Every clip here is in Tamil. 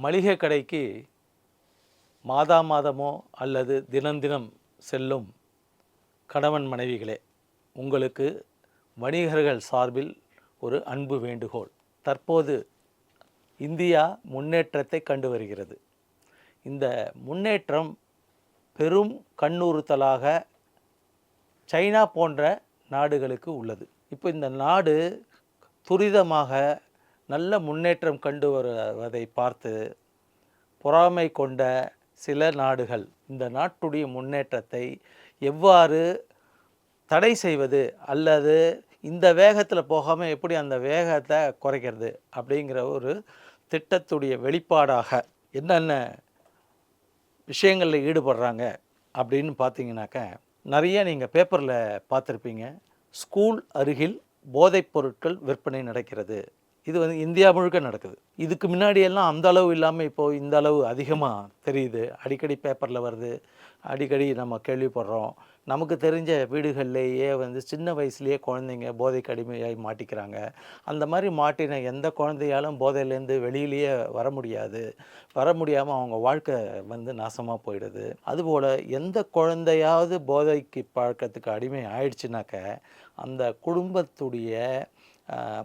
மளிகை கடைக்கு மாதா மாதமோ அல்லது தினம் தினம் செல்லும் கணவன் மனைவிகளே, உங்களுக்கு வணிகர்கள் சார்பில் ஒரு அன்பு வேண்டுகோள். தற்போது இந்தியா முன்னேற்றத்தை கண்டு வருகிறது. இந்த முன்னேற்றம் பெரும் கண்ணுறுத்தலாக சைனா போன்ற நாடுகளுக்கு உள்ளது. இப்போ இந்த நாடு துரிதமாக நல்ல முன்னேற்றம் கண்டு வருவதை பார்த்து பொறாமை கொண்ட சில நாடுகள் இந்த நாட்டுடைய முன்னேற்றத்தை எவ்வாறு தடை செய்வது அல்லது இந்த வேகத்தில் போகாமல் எப்படி அந்த வேகத்தை குறைக்கிறது அப்படிங்கிற ஒரு திட்டத்துடைய வெளிப்பாடாக என்னென்ன விஷயங்களில் ஈடுபடுறாங்க அப்படின்னு பார்த்தீங்கன்னாக்க, நிறைய நீங்கள் பேப்பரில் பார்த்துருப்பீங்க. ஸ்கூல் அருகில் போதைப் பொருட்கள் விற்பனை நடக்கிறது. இது இந்தியா முழுக்க நடக்குது. இதுக்கு முன்னாடியெல்லாம் அந்த அளவு இல்லாமல் இப்போது இந்த அளவு அதிகமாக தெரியுது. அடிக்கடி பேப்பரில் வருது, அடிக்கடி நம்ம கேள்விப்படுறோம். நமக்கு தெரிஞ்ச வீடுகள்லேயே சின்ன வயசுலேயே குழந்தைங்க போதைக்கு அடிமையாகி மாட்டிக்கிறாங்க. அந்த மாதிரி மாட்டின எந்த குழந்தையாலும் போதையிலேருந்து வெளியிலேயே வர முடியாமல் அவங்க வாழ்க்கை நாசமாக போயிடுது. அதுபோல் எந்த குழந்தையாவது போதைக்கு பழக்கத்துக்கு அடிமை ஆயிடுச்சுனாக்க அந்த குடும்பத்துடைய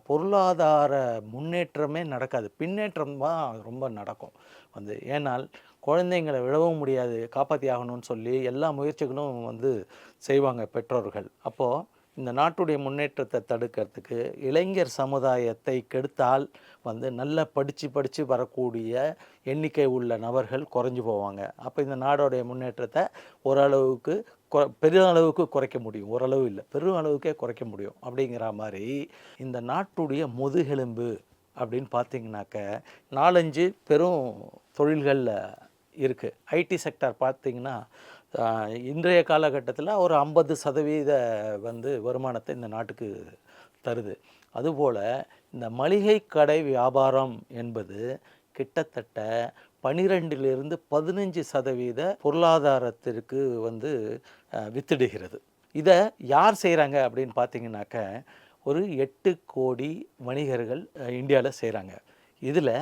பொருளாதார முன்னேற்றமே நடக்காது, பின்னேற்றம் தான் ரொம்ப நடக்கும். ஏனால் குழந்தைங்களை விடவும் முடியாது, காப்பாற்றி ஆகணும்னு சொல்லி எல்லா முயற்சிகளும் செய்வாங்க பெற்றோர்கள். அப்போது இந்த நாட்டுடைய முன்னேற்றத்தை தடுக்கிறதுக்கு இளைஞர் சமுதாயத்தை கெடுத்தால் நல்லா படித்து வரக்கூடிய எண்ணிக்கை உள்ள நபர்கள் குறைஞ்சி போவாங்க. அப்போ இந்த நாடோடைய முன்னேற்றத்தை ஓரளவுக்கு பெருளவுக்கு குறைக்க முடியும். ஓரளவு இல்லை, பெரும் அளவுக்கே குறைக்க முடியும். அப்படிங்கிற மாதிரி இந்த நாட்டுடைய முதுகெலும்பு அப்படின்னு பார்த்தீங்கன்னாக்க 4-5 பெரும் தொழில்களில் இருக்குது. ஐடி செக்டார் பார்த்திங்கன்னா இன்றைய காலகட்டத்தில் ஒரு 50% வருமானத்தை இந்த நாட்டுக்கு தருது. அதுபோல் இந்த மளிகை கடை வியாபாரம் என்பது கிட்டத்தட்ட 12-15% பொருளாதாரத்திற்கு வித்திடுகிறது. இதை யார் செய்கிறாங்க அப்படின்னு பார்த்தீங்கன்னாக்க, ஒரு 8 கோடி வணிகர்கள் இந்தியாவில் செய்கிறாங்க. இதில்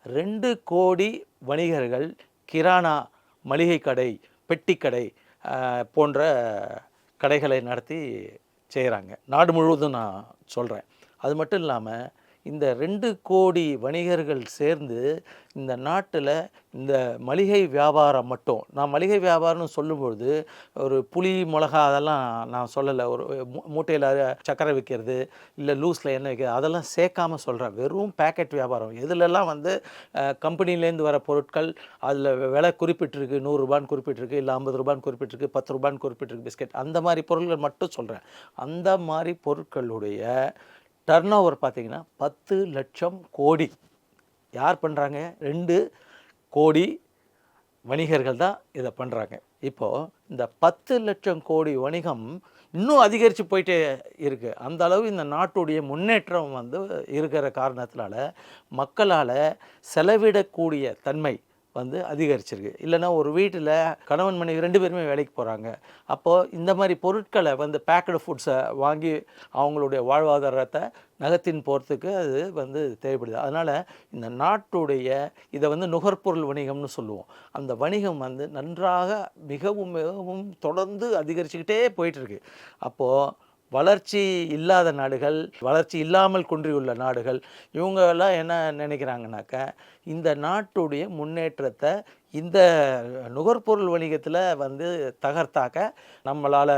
2 கோடி வணிகர்கள் கிரானா, மளிகை கடை, பெட்டிக்கடை போன்ற கடைகளை நடத்தி செய்கிறாங்க. நாடு முழுவதும் நான் சொல்கிறேன். அது மட்டும் இல்லாமல் இந்த 2 கோடி வணிகர்கள் சேர்ந்து இந்த நாட்டில் இந்த மளிகை வியாபாரம் மட்டும், நான் மளிகை வியாபாரம்னு சொல்லும்பொழுது ஒரு புளி மிளகா அதெல்லாம் நான் சொல்லலை. ஒரு மூட்டையில் சக்கரை விற்கிறது, இல்லை லூஸில் எண்ணெய் விற்கிறது, அதெல்லாம் சேர்க்காமல் சொல்கிறேன். வெறும் பேக்கெட் வியாபாரம். இதிலெல்லாம் கம்பெனிலேருந்து வர பொருட்கள் அதில் விலை குறிப்பிட்டிருக்கு, 100 ரூபான்னு குறிப்பிட்டிருக்கு, இல்லை 50 ரூபான்னு குறிப்பிட்டிருக்கு, 10 ரூபான்னு குறிப்பிட்டிருக்கு பிஸ்கெட், அந்த மாதிரி பொருட்கள் மட்டும் சொல்கிறேன். அந்த மாதிரி பொருட்களுடைய டர்ன் ஓவர் பார்த்திங்கன்னா 10 லட்சம் கோடி. யார் பண்ணுறாங்க? 2 கோடி வணிகர்கள் தான் இதை பண்ணுறாங்க. இப்போது இந்த 10 லட்சம் கோடி வணிகம் இன்னும் அதிகரித்து போயிட்டே இருக்குது. அந்த அளவு இந்த நாட்டுடைய முன்னேற்றம் இருக்கிற காரணத்தினால மக்களால் செலவிடக்கூடிய தன்மை அதிகரிச்சிருக்கு. இல்லைன்னா ஒரு வீட்டில் கணவன் மனைவி 2 பேருமே வேலைக்கு போகிறாங்க. அப்போது இந்த மாதிரி பொருட்களை பேக்கடு ஃபுட்ஸை வாங்கி அவங்களுடைய வாழ்வாதாரத்தை நகர்த்தின் போகிறதுக்கு அது தேவைப்படுது. அதனால் இந்த நாட்டுடைய இதை நுகர்பொருள் வணிகம்னு சொல்லுவோம். அந்த வணிகம் நன்றாக மிகவும் மிகவும் தொடர்ந்து அதிகரிச்சுக்கிட்டே போயிட்டுருக்கு. அப்போது வளர்ச்சி இல்லாத நாடுகள், வளர்ச்சி இல்லாமல் குன்றியுள்ள நாடுகள், இவங்கெல்லாம் என்ன நினைக்கிறாங்கனாக்க, இந்த நாட்டுடைய முன்னேற்றத்தை இந்த நுகர்பொருள் வணிகத்தில் தகர்த்தாக்க நம்மளால்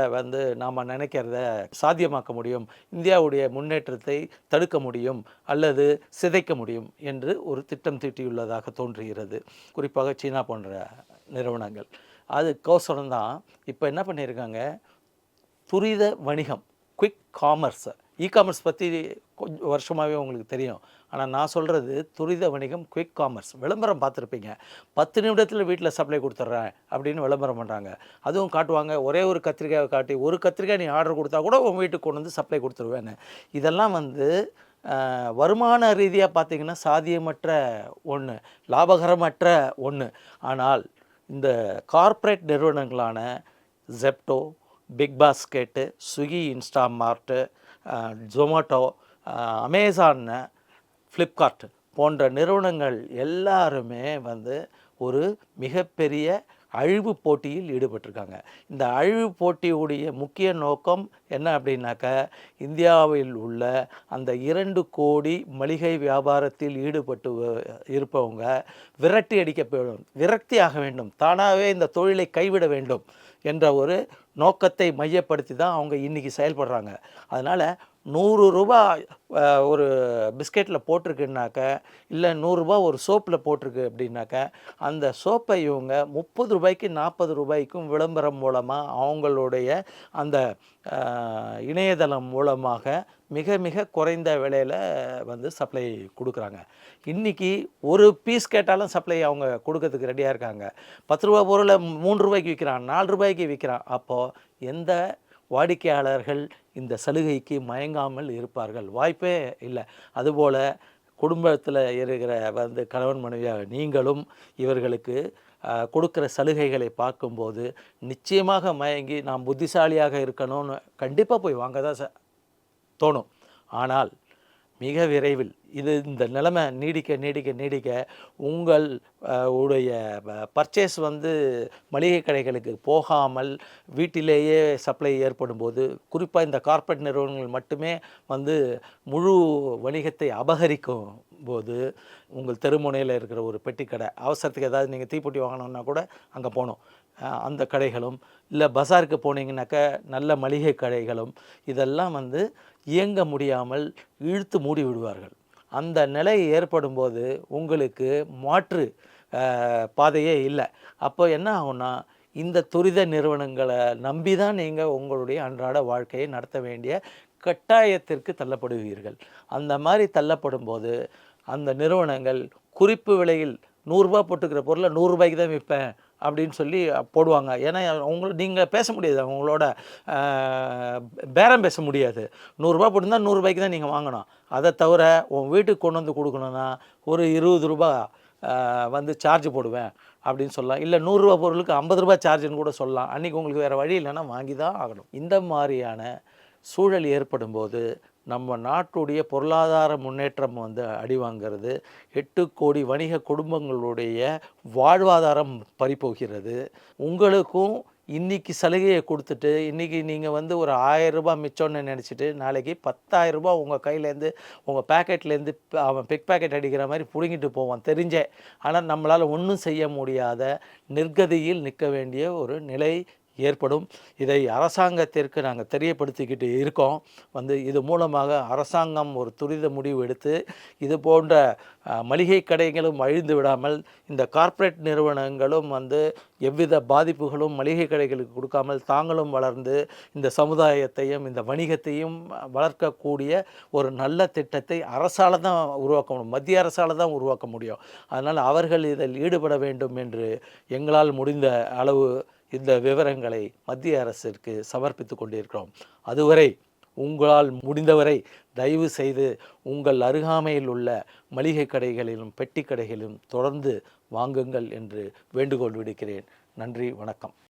நாம் நினைக்கிறத சாத்தியமாக்க முடியும், இந்தியாவுடைய முன்னேற்றத்தை தடுக்க முடியும் அல்லது சிதைக்க முடியும் என்று ஒரு திட்டம் தீட்டியுள்ளதாக தோன்றுகிறது. குறிப்பாக சீனா போன்ற நிறுவனங்கள். அதுக்கோசரம் தான் இப்போ என்ன பண்ணியிருக்காங்க, துரித வணிகம், குவிக் காமர்ஸ், இ-காமர்ஸ் பற்றி கொஞ்சம் வருஷமாகவே உங்களுக்கு தெரியும். ஆனால் நான் சொல்கிறது துரித வணிகம், குவிக் காமர்ஸ். விளம்பரம் பார்த்துருப்பீங்க. 10 நிமிடத்தில் வீட்டில் சப்ளை கொடுத்துட்றேன் அப்படின்னு விளம்பரம் பண்ணுறாங்க. அதுவும் காட்டுவாங்க, ஒரே ஒரு கத்திரிக்காயை காட்டி, ஒரு கத்திரிக்காய் நீ ஆர்டர் கொடுத்தா கூட உங்கள் வீட்டுக்கு கொண்டு சப்ளை கொடுத்துருவேன்னு. இதெல்லாம் வருமான ரீதியாக பார்த்திங்கன்னா சாத்தியமற்ற ஒன்று, லாபகரமற்ற ஒன்று. ஆனால் இந்த கார்ப்பரேட் நிறுவனங்களான Zepto, BigBasket, Swiggy, Instamart, Zomato, Amazon, Flipkart போன்ற நிறுவனங்கள் எல்லாருமே வந்து ஒரு மிகப்பெரிய அழிவு போட்டியில் ஈடுபட்டிருக்காங்க. இந்த அழிவு போட்டியுடைய முக்கிய நோக்கம் என்ன அப்படின்னாக்க, இந்தியாவில் உள்ள அந்த 2,00,00,000 மளிகை வியாபாரத்தில் ஈடுபட்டு இருப்பவங்க விரட்டி அடிக்கப்படும், விரக்தியாக வேண்டும், தானாகவே இந்த தொழிலை கைவிட வேண்டும் என்ற ஒரு நோக்கத்தை மையப்படுத்தி தான் அவங்க இன்றைக்கி செயல்படுறாங்க. அதனால் ரூ. 100 ஒரு பிஸ்கெட்டில் போட்டிருக்குன்னாக்க, இல்லை ரூ. 100 ஒரு சோப்பில் போட்டிருக்கு அப்படின்னாக்க, அந்த சோப்பை இவங்க ரூ. 30 ரூ. 40 விளம்பரம் மூலமாக அவங்களுடைய அந்த இணையதளம் மூலமாக மிக மிக குறைந்த விலையில் வந்து சப்ளை கொடுக்குறாங்க. இன்றைக்கி ஒரு பீஸ் கேட்டாலும் சப்ளை அவங்க கொடுக்கறதுக்கு ரெடியாக இருக்காங்க. ரூ. 10 பொருளை ரூ. 3 விற்கிறான், ரூ. 4 விற்கிறான். அப்போது எந்த வாடிக்கையாளர்கள் இந்த சலுகைக்கு மயங்காமல் இருப்பார்கள்? வாய்ப்பே இல்லை. அதுபோல் குடும்பத்தில் இருக்கிற வந்து கணவன் மனைவியாக நீங்களும் இவர்களுக்கு கொடுக்குற சலுகைகளை பார்க்கும்போது நிச்சயமாக மயங்கி நாம் புத்திசாலியாக இருக்கணும்னு கண்டிப்பாக போய் வாங்க தான் தோணும். ஆனால் மிக விரைவில் இந்த நிலைமை நீடிக்க உங்கள் உடைய பர்ச்சேஸ் வந்து மளிகை கடைகளுக்கு போகாமல் வீட்டிலேயே சப்ளை ஏற்படும்போது, குறிப்பாக இந்த கார்ப்பரேட் நிறுவனங்கள் மட்டுமே வந்து முழு வணிகத்தை அபகரிக்கும் போது, உங்கள் தெருமுனையில் இருக்கிற ஒரு பெட்டி கடை, அவசரத்துக்கு ஏதாவது நீங்கள் தீப்பெட்டி வாங்கணுன்னா கூட அங்கே போகணும், அந்த கடைகளும், இல்லை பஸாருக்கு போனீங்கன்னாக்க நல்ல மளிகை கடைகளும் இதெல்லாம் வந்து இயங்க முடியாமல் இழுத்து மூடி விடுவார்கள். அந்த நிலை ஏற்படும்போது உங்களுக்கு மாற்று பாதையே இல்லை. அப்போ என்ன ஆகும்னா, இந்த துரித நிறுவனங்களை நம்பி தான் நீங்கள் உங்களுடைய அன்றாட வாழ்க்கையை நடத்த வேண்டிய கட்டாயத்திற்கு தள்ளப்படுவீர்கள். அந்த மாதிரி தள்ளப்படும்போது அந்த நிறுவனங்கள் குறிப்பு விலையில் ரூ. 100 போட்டுக்கிற பொருளை ரூ. 100 தான் விற்பேன் அப்படின்னு சொல்லி போடுவாங்க. ஏன்னா நீங்கள் பேச முடியாது, அவங்களோட பேரம் பேச முடியாது. ரூ. 100 போட்டிருந்தா ரூ. 100 தான் நீங்கள் வாங்கணும். அதை தவிர உன் வீட்டுக்கு கொண்டு வந்து கொடுக்கணுன்னா ஒரு ரூ. 20 வந்து சார்ஜ் போடுவேன் அப்படின்னு சொல்லலாம். இல்லை ரூ. 100 பொருளுக்கு ரூ. 50 சார்ஜுன்னு கூட சொல்லலாம். அன்றைக்கி உங்களுக்கு வேறு வழி இல்லைன்னா வாங்கி தான் ஆகணும். இந்த மாதிரியான சூழல் ஏற்படும்போது நம்ம நாட்டுடைய பொருளாதார முன்னேற்றம் வந்து அடிவாங்கிறது. 8,00,00,000 வணிக குடும்பங்களுடைய வாழ்வாதாரம் பறிபோகிறது. உங்களுக்கும் இன்றைக்கி சலுகையை கொடுத்துட்டு, இன்றைக்கி நீங்கள் வந்து ஒரு ரூ. 1000 மிச்சம்னு நினச்சிட்டு, நாளைக்கு ரூ. 10,000 உங்கள் கையிலேருந்து உங்கள் பேக்கெட்லேருந்து அவன் பிக் பேக்கெட் அடிக்கிற மாதிரி பிடுங்கிட்டு போவான் தெரிஞ்சே. ஆனால் நம்மளால் ஒன்றும் செய்ய முடியாத நிர்கதியில் நிற்க வேண்டிய ஒரு நிலை ஏற்படும். இதை அரசாங்கத்திற்கு நாங்கள் தெரியப்படுத்திக்கிட்டு இருக்கோம். வந்து இது மூலமாக அரசாங்கம் ஒரு துரித முடிவு எடுத்து இது போன்ற மளிகை கடைகளும் அழிந்து விடாமல், இந்த கார்ப்பரேட் நிறுவனங்களும் வந்து எவ்வித பாதிப்புகளும் மளிகை கடைகளுக்கு கொடுக்காமல் தாங்களும் வளர்ந்து இந்த சமுதாயத்தையும் இந்த வணிகத்தையும் வளர்க்கக்கூடிய ஒரு நல்ல திட்டத்தை அரசால் தான் உருவாக்க முடியும், மத்திய அரசால் தான் உருவாக்க முடியும். அதனால் அவர்கள் இதில் ஈடுபட வேண்டும் என்று எங்களால் முடிந்த அளவு இந்த விவரங்களை மத்திய அரசிற்கு சமர்ப்பித்து கொண்டிருக்கிறோம். அதுவரை உங்களால் முடிந்தவரை தயவு செய்து உங்கள் அருகாமையில் உள்ள மளிகை கடைகளிலும் பெட்டி கடைகளிலும் தொடர்ந்து வாங்குங்கள் என்று வேண்டுகோள் விடுக்கிறேன். நன்றி, வணக்கம்.